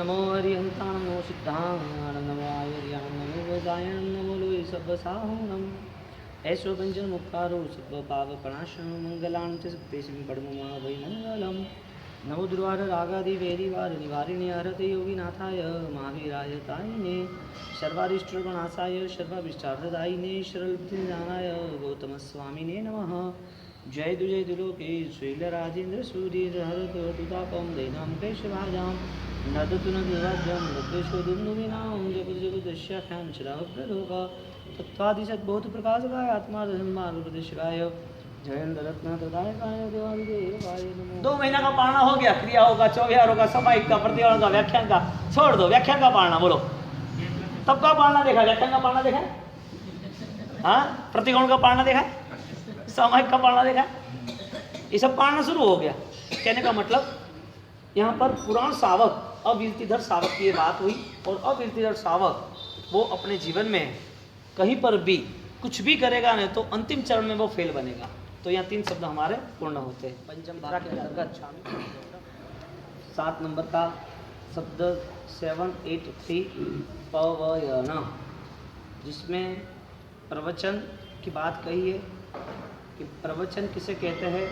नमो हरिहंतां नमो सिद्धां नमो आयर्यां नमो वेदायं नमो लोय सब्बसाहुनं ऐसो व्यंजन मुखारो सब पाव प्रणाशं मंगलां च सप्रेशं पद्ममा वै मंगलम नमो दुर्वार रागादि वेदिवार निवारिणे हरते योगिनाथाय महावीराय तायिने सर्वारिष्टगुणासाय सर्वाभिष्टार्थदायिने शरलबुद्धिनिधानाय गौतमस्वामिने नमः। जय दुलोके शैलराजेन्द्र सूर्य हरत तुतापम दैनां क्लेशभाजां नदतु न दुर्वाद्यं नद्वेशो दुन्दुभिनां जगदजगदस्याख्यां चिरावप्रलोक तत्त्वादिशद्भूत प्रकाशकाय आत्मारम्भानुप्रदेशकाय जयेन्द्र रत्न प्रदायकाय देवादिदेवाय नमो। 2 महीना का पढ़ना हो गया, क्रिया होगा, चौव्यार होगा, समाहिक का, प्रतिगण का, व्याख्यान का छोड़ दो। व्याख्यान का पढ़ना बोलो, तब का पढ़ना देखा, व्याख्यान का पढ़ना देखा, हाँ प्रतिगण का पढ़ना देखा, सामायिक का पढ़ना देखा, ये सब पढ़ना शुरू हो गया। कहने का मतलब यहाँ पर पुराण सावक अविरतिधर सावक की ये बात हुई और अविरतिधर सावक वो अपने जीवन में कहीं पर भी कुछ भी करेगा नहीं तो अंतिम चरण में वो फेल बनेगा। तो यहाँ 3 शब्द हमारे पूर्ण होते हैं। पंचम धारा के अंतर्गत 7 नंबर का शब्द 783 पवयन, जिसमें प्रवचन की बात कही है कि प्रवचन किसे कहते हैं।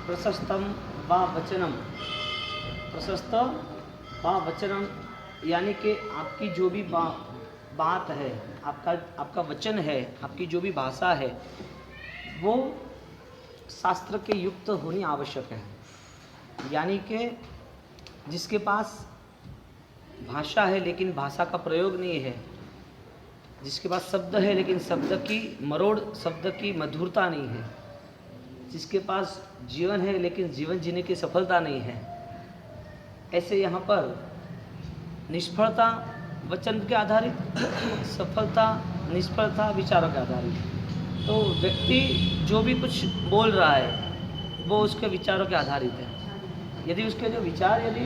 प्रशस्तम व वचनम, प्रशस्त व वचनम यानी कि आपकी जो भी बात है, आपका वचन है, आपकी जो भी भाषा है वो शास्त्र के युक्त होनी आवश्यक है। यानी कि जिसके पास भाषा है लेकिन भाषा का प्रयोग नहीं है, जिसके पास शब्द है लेकिन शब्द की मरोड़, शब्द की मधुरता नहीं है, जिसके पास जीवन है लेकिन जीवन जीने की सफलता नहीं है, ऐसे यहाँ पर निष्फलता वचन के आधारित, सफलता निष्फलता विचारों के आधारित। तो व्यक्ति जो भी कुछ बोल रहा है वो उसके विचारों के आधारित है। यदि उसके जो विचार यदि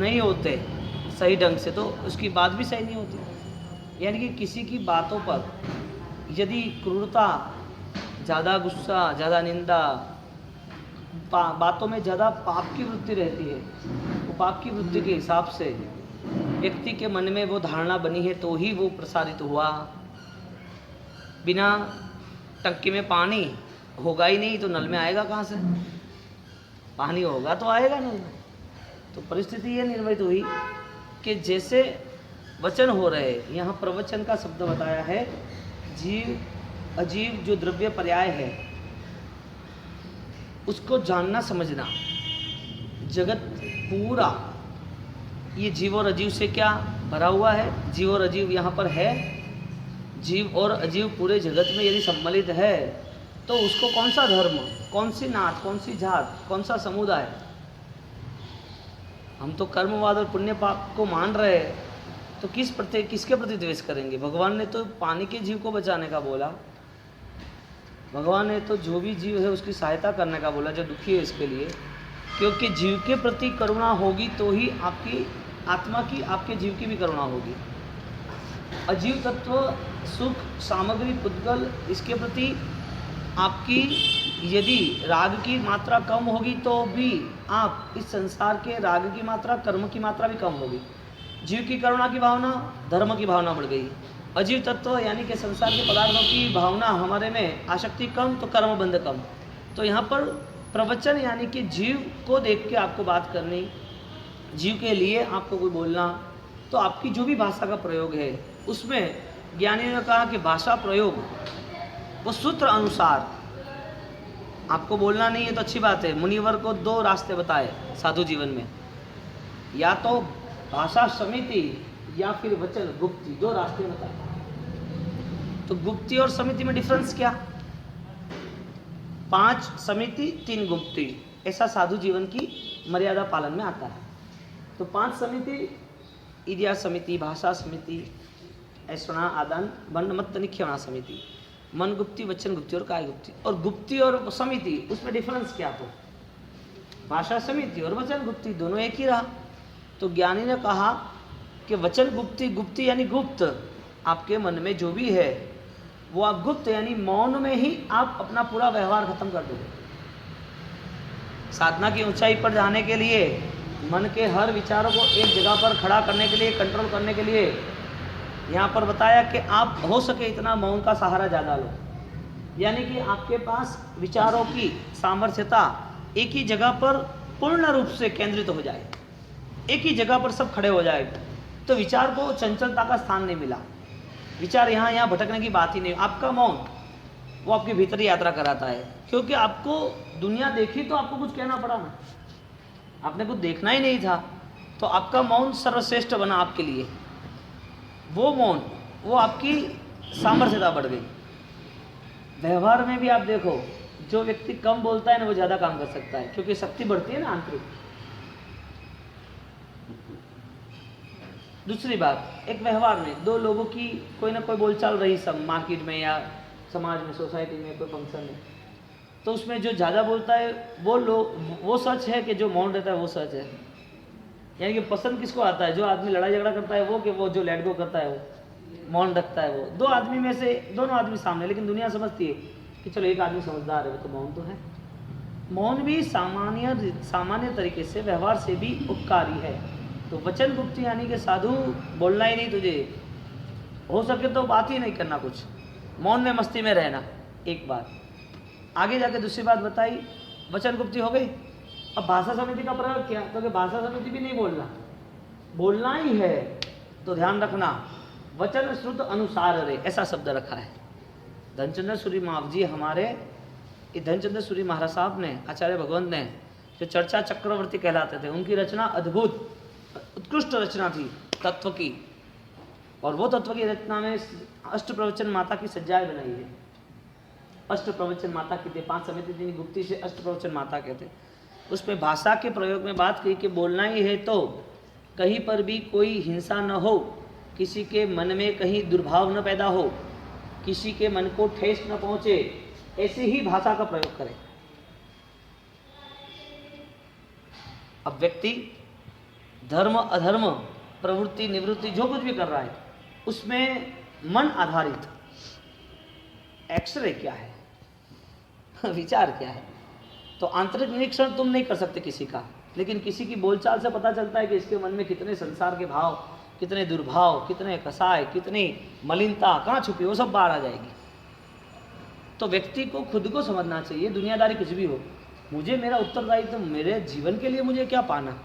नहीं होते सही ढंग से तो उसकी बात भी सही नहीं होती। यानी कि किसी की बातों पर यदि क्रूरता, ज़्यादा गुस्सा, ज़्यादा निंदा, बातों में ज़्यादा पाप की वृत्ति रहती है, वो पाप की वृत्ति के हिसाब से व्यक्ति के मन में वो धारणा बनी है तो ही वो प्रसारित हुआ। बिना टंकी में पानी होगा ही नहीं तो नल में आएगा कहाँ से? पानी होगा तो आएगा नल में। तो परिस्थिति ये निर्मित हुई कि जैसे वचन हो रहे, यहाँ प्रवचन का शब्द बताया है। जीव अजीव जो द्रव्य पर्याय है उसको जानना समझना। जगत पूरा ये जीव और अजीव से क्या भरा हुआ है? जीव और अजीव यहाँ पर है। जीव और अजीव पूरे जगत में यदि सम्मिलित है तो उसको कौन सा धर्म, कौन सी नात, कौन सी जात, कौन सा समुदाय? हम तो कर्मवाद और पुण्य पाप को मान रहे हैं तो किसके प्रति द्वेष करेंगे? भगवान ने तो पानी के जीव को बचाने का बोला, भगवान ने तो जो भी जीव है उसकी सहायता करने का बोला जो दुखी है इसके लिए। क्योंकि जीव के प्रति करुणा होगी तो ही आपकी आत्मा की, आपके जीव की भी करुणा होगी। अजीव तत्व, सुख, सामग्री, पुद्गल, इसके प्रति आपकी यदि राग की मात्रा कम होगी तो भी आप इस संसार के राग की मात्रा, कर्म की मात्रा भी कम होगी। जीव की करुणा की भावना, धर्म की भावना बढ़ गई। अजीव तत्व यानी कि संसार के पदार्थों की भावना हमारे में, आसक्ति कम तो कर्म बंध कम। तो यहाँ पर प्रवचन यानी कि जीव को देख के आपको बात करनी, जीव के लिए आपको कोई बोलना। तो आपकी जो भी भाषा का प्रयोग है उसमें ज्ञानी ने कहा कि भाषा प्रयोग वो सूत्र अनुसार आपको बोलना नहीं है तो अच्छी बात है। मुनिवर को 2 रास्ते बताए साधु जीवन में, या तो भाषा समिति या फिर वचन गुप्ति, 2 रास्ते बताए। तो गुप्ति और समिति में डिफरेंस क्या? 5 समिति 3 गुप्ति, ऐसा साधु जीवन की मर्यादा पालन में आता है। तो 5 समिति, इदिया समिति, भाषा समिति, ऐसणा आदान बंड मत निख्यवणा समिति, मन गुप्ति, वचन गुप्ति और काय गुप्ति। और गुप्ति और समिति उसमें डिफरेंस क्या? तो भाषा समिति और वचन गुप्ति दोनों एक ही रहा। तो ज्ञानी ने कहा कि वचन गुप्ति, गुप्ति यानी गुप्त, आपके मन में जो भी है वो आप गुप्त यानी मौन में ही आप अपना पूरा व्यवहार खत्म कर दोगे। साधना की ऊंचाई पर जाने के लिए मन के हर विचारों को एक जगह पर खड़ा करने के लिए, कंट्रोल करने के लिए यहाँ पर बताया कि आप हो सके इतना मौन का सहारा ज़्यादा लो, यानी कि आपके पास विचारों की सामर्थ्यता एक ही जगह पर पूर्ण रूप से केंद्रित हो जाए, एक ही जगह पर सब खड़े हो जाए, तो विचार को चंचलता का स्थान नहीं मिला, विचार यहाँ यहाँ भटकने की बात ही नहीं। आपका मौन वो आपकी भीतरी यात्रा कराता है, क्योंकि आपको दुनिया देखी तो आपको कुछ कहना पड़ा ना, आपने कुछ देखना ही नहीं था, तो आपका मौन सर्वश्रेष्ठ बना आपके लिए। वो मौन, वो आपकी सामर्थ्यता बढ़ गई। व्यवहार में भी आप देखो, जो व्यक्ति कम बोलता है ना वो ज़्यादा काम कर सकता है, क्योंकि शक्ति बढ़ती है ना आंतरिक। दूसरी बात, एक व्यवहार में दो लोगों की कोई ना कोई बोलचाल रही, सब मार्केट में या समाज में, सोसाइटी में, कोई फंक्शन में, तो उसमें जो ज़्यादा बोलता है वो सच है कि जो मौन रहता है वो सच है। यानी कि पसंद किसको आता है, जो आदमी लड़ाई झगड़ा करता है वो, कि वो जो लेट गो करता है वो मौन रखता है वो। दो आदमी में से दोनों आदमी सामने, लेकिन दुनिया समझती है कि चलो एक आदमी समझदार है तो मौन तो है। मौन भी सामान्य तरीके से व्यवहार से भी उपकारी है। तो वचन गुप्ति यानी कि साधु बोलना ही नहीं, तुझे हो सके तो बात ही नहीं करना, कुछ मौन में मस्ती में रहना, एक बात। आगे जाके दूसरी बात बताई, वचन गुप्ति हो गई। अब भाषा समिति का प्रयोग किया, तो भाषा समिति भी नहीं बोलना ही है, तो ध्यान रखना वचन श्रुत अनुसार रे, ऐसा शब्द रखा है। धनचंद्र सूरी महाराज जी हमारे, धनचंद्र सूरी महाराज साहब ने, आचार्य भगवंत ने, जो चर्चा चक्रवर्ती कहलाते थे, उनकी रचना अद्भुत उत्कृष्ट रचना थी तत्व की, और वो तत्व की रचना में अष्ट प्रवचन माता की सज्जाएं बनाई है। अष्ट प्रवचन माता की थे, 5 समिति दिन गुप्ती से अष्ट प्रवचन माता कहते। उसमें भाषा के प्रयोग में बात की कि बोलना ही है तो कहीं पर भी कोई हिंसा न हो, किसी के मन में कहीं दुर्भाव न पैदा हो, किसी के मन को ठेस न पहुंचे, ऐसी ही भाषा का प्रयोग करें। अब व्यक्ति धर्म अधर्म, प्रवृत्ति निवृत्ति जो कुछ भी कर रहा है, उसमें मन आधारित एक्सरे क्या है, विचार क्या है। तो आंतरिक निरीक्षण तुम नहीं कर सकते किसी का, लेकिन किसी की बोलचाल से पता चलता है कि इसके मन में कितने संसार के भाव, कितने दुर्भाव, कितने कसाय, कितनी मलिनता कहाँ छुपी, वो सब बाहर आ जाएगी। तो व्यक्ति को खुद को समझना चाहिए, दुनियादारी कुछ भी हो, मुझे मेरा उत्तरदायित्व, मेरे जीवन के लिए मुझे क्या पाना,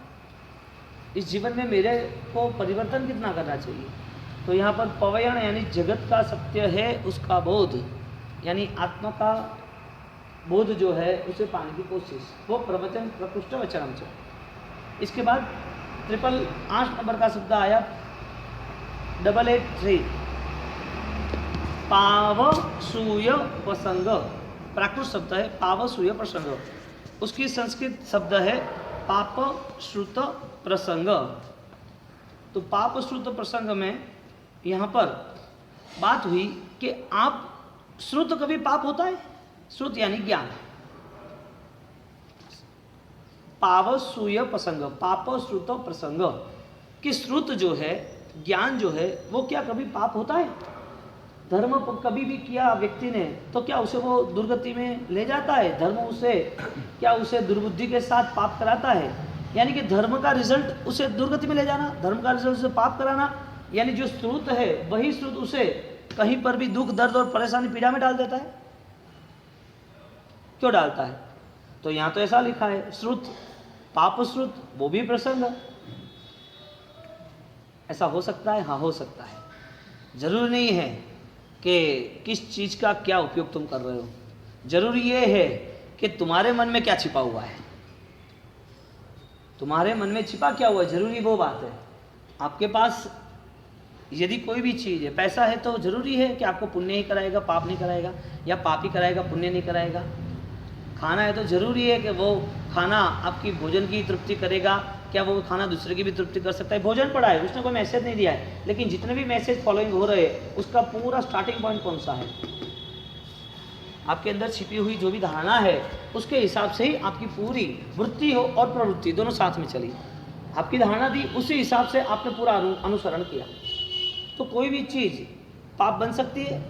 इस जीवन में मेरे को परिवर्तन कितना करना चाहिए। तो यहाँ पर पवयण यानी जगत का सत्य है उसका बोध, यानी आत्मा का बोध जो है उसे पाने की कोशिश, वो प्रवचन प्रकृष्ट वचनम से। इसके बाद 8 नंबर का शब्द आया 883, पावसूय प्रसंग, प्राकृत शब्द है पावसूय प्रसंग, उसकी संस्कृत शब्द है पाप श्रुत प्रसंग। तो पाप श्रुत प्रसंग में यहाँ पर बात हुई कि आप श्रुत, कभी पाप होता है, श्रुत यानी ज्ञान, पावसूय प्रसंग, पाप श्रुत प्रसंग कि श्रुत जो है, ज्ञान जो है, वो क्या कभी पाप होता है? धर्म कभी भी किया व्यक्ति ने तो क्या उसे वो दुर्गति में ले जाता है? धर्म उसे क्या उसे दुर्बुद्धि के साथ पाप कराता है? यानी कि धर्म का रिजल्ट उसे दुर्गति में ले जाना, धर्म का रिजल्ट उसे पाप कराना, यानी जो श्रुत है वही श्रुत उसे कहीं पर भी दुख, दर्द और परेशानी, पीड़ा में डाल देता है। क्यों डालता है? तो यहाँ तो ऐसा लिखा है, श्रुत, पाप श्रुत, वो भी प्रसंग। ऐसा हो सकता है? हाँ, हो सकता है। जरूरी नहीं है कि किस चीज का क्या उपयोग तुम कर रहे हो, जरूरी ये है कि तुम्हारे मन में क्या छिपा हुआ है, तुम्हारे मन में छिपा क्या हुआ है, जरूरी वो बात है। आपके पास यदि कोई भी चीज़ है, पैसा है, तो जरूरी है कि आपको पुण्य ही कराएगा, पाप नहीं कराएगा, या पाप ही कराएगा, पुण्य नहीं कराएगा। खाना है तो जरूरी है कि वो खाना आपकी भोजन की तृप्ति करेगा, क्या वो खाना दूसरे की भी तृप्ति कर सकता है? भोजन पड़ा है, उसने कोई मैसेज नहीं दिया है, लेकिन जितने भी मैसेज फॉलोइंग हो रहे हैं उसका पूरा स्टार्टिंग पॉइंट कौन सा है? आपके अंदर छिपी हुई जो भी धारणा है उसके हिसाब से ही आपकी पूरी वृत्ति हो और प्रवृत्ति दोनों साथ में चली। आपकी धारणा थी, उसी हिसाब से आपने पूरा अनुसरण किया। तो कोई भी चीज़ पाप बन सकती है,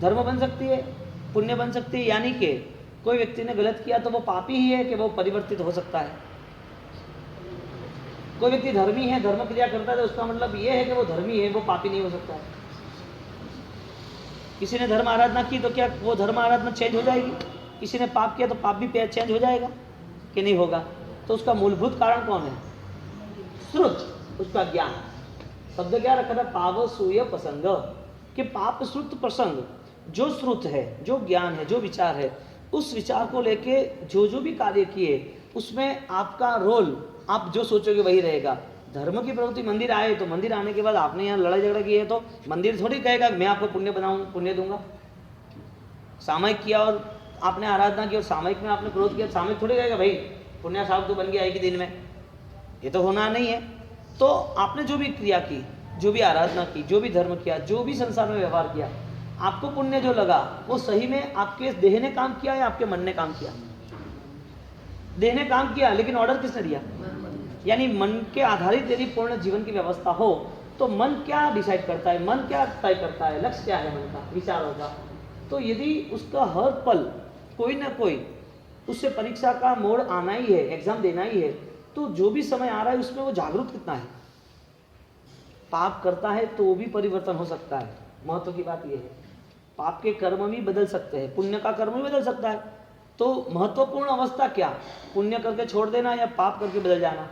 धर्म बन सकती है, पुण्य बन सकती है। यानी कि कोई व्यक्ति ने गलत किया तो वो पापी ही है कि वो परिवर्तित हो सकता है? कोई व्यक्ति धर्मी है, धर्म क्रिया करता है, तो उसका मतलब ये है कि वो धर्मी है, वो पापी नहीं हो सकता है। किसी ने धर्म आराधना की तो क्या वो धर्म आराधना चेंज हो जाएगी? किसी ने पाप किया तो पाप भी चेंज हो जाएगा कि नहीं होगा? तो उसका मूलभूत कारण कौन है? श्रुत, उसका ज्ञान। शब्द क्या रखा था? पावसूय प्रसंग, कि पाप श्रुत प्रसंग, जो श्रुत है, जो ज्ञान है, जो विचार है, उस विचार को लेके जो भी कार्य किए उसमें आपका रोल, आप जो सोचोगे वही रहेगा। धर्म की प्रवृत्ति, मंदिर आए तो मंदिर आने के बाद आपने यहाँ लड़ाई झगड़ा किया है तो मंदिर थोड़ी कहेगा मैं आपको पुण्य बनाऊँ, पुण्य दूंगा। सामयिक किया और आपने आराधना की और सामयिक में आपने क्रोध किया, सामयिक थोड़ी कहेगा भाई पुण्य साहब तो बन गया एक ही दिन में, ये तो होना नहीं है। तो आपने जो भी क्रिया की, जो भी आराधना की, जो भी धर्म किया, जो भी संसार में व्यवहार किया, आपको पुण्य जो लगा वो सही में आपके देह ने काम किया या आपके मन ने काम किया? देह ने काम किया, लेकिन ऑर्डर किसने दिया? यानी मन के आधारित यदि पूर्ण जीवन की व्यवस्था हो तो मन क्या डिसाइड करता है, मन क्या तय करता है, लक्ष्य क्या है मन का, विचार होगा। तो यदि उसका हर पल कोई ना कोई उससे परीक्षा का मोड़ आना ही है, एग्जाम देना ही है, तो जो भी समय आ रहा है उसमें वो जागरूक कितना है? पाप करता है तो भी परिवर्तन हो सकता है। महत्व की बात यह है, पाप के कर्म भी बदल सकते हैं, पुण्य का कर्म भी बदल सकता है। तो महत्वपूर्ण अवस्था क्या? पुण्य करके छोड़ देना या पाप करके बदल जाना?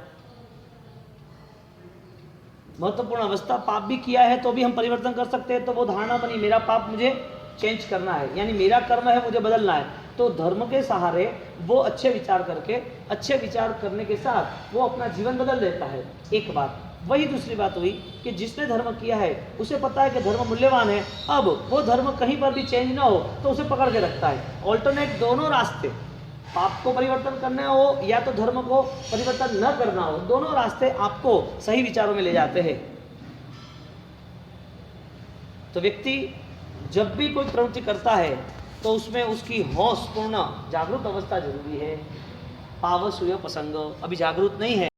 महत्वपूर्ण अवस्था, पाप भी किया है तो भी हम परिवर्तन कर सकते हैं। तो वो धारणा बनी मेरा पाप मुझे चेंज करना है, यानी मेरा कर्म है मुझे बदलना है। तो धर्म के सहारे वो अच्छे विचार करके, अच्छे विचार करने के साथ वो अपना जीवन बदल लेता है। एक बात। वही दूसरी बात हुई कि जिसने धर्म किया है उसे पता है कि धर्म मूल्यवान है, अब वो धर्म कहीं पर भी चेंज ना हो तो उसे पकड़ के रखता है। ऑल्टरनेट दोनों रास्ते, पाप को परिवर्तन करना हो या तो धर्म को परिवर्तन न करना हो, दोनों रास्ते आपको सही विचारों में ले जाते हैं। तो व्यक्ति जब भी कोई प्रवृत्ति करता है तो उसमें उसकी होशपूर्ण जागरूक अवस्था जरूरी है। पावसूय प्रसंग, अभी जागरूक नहीं है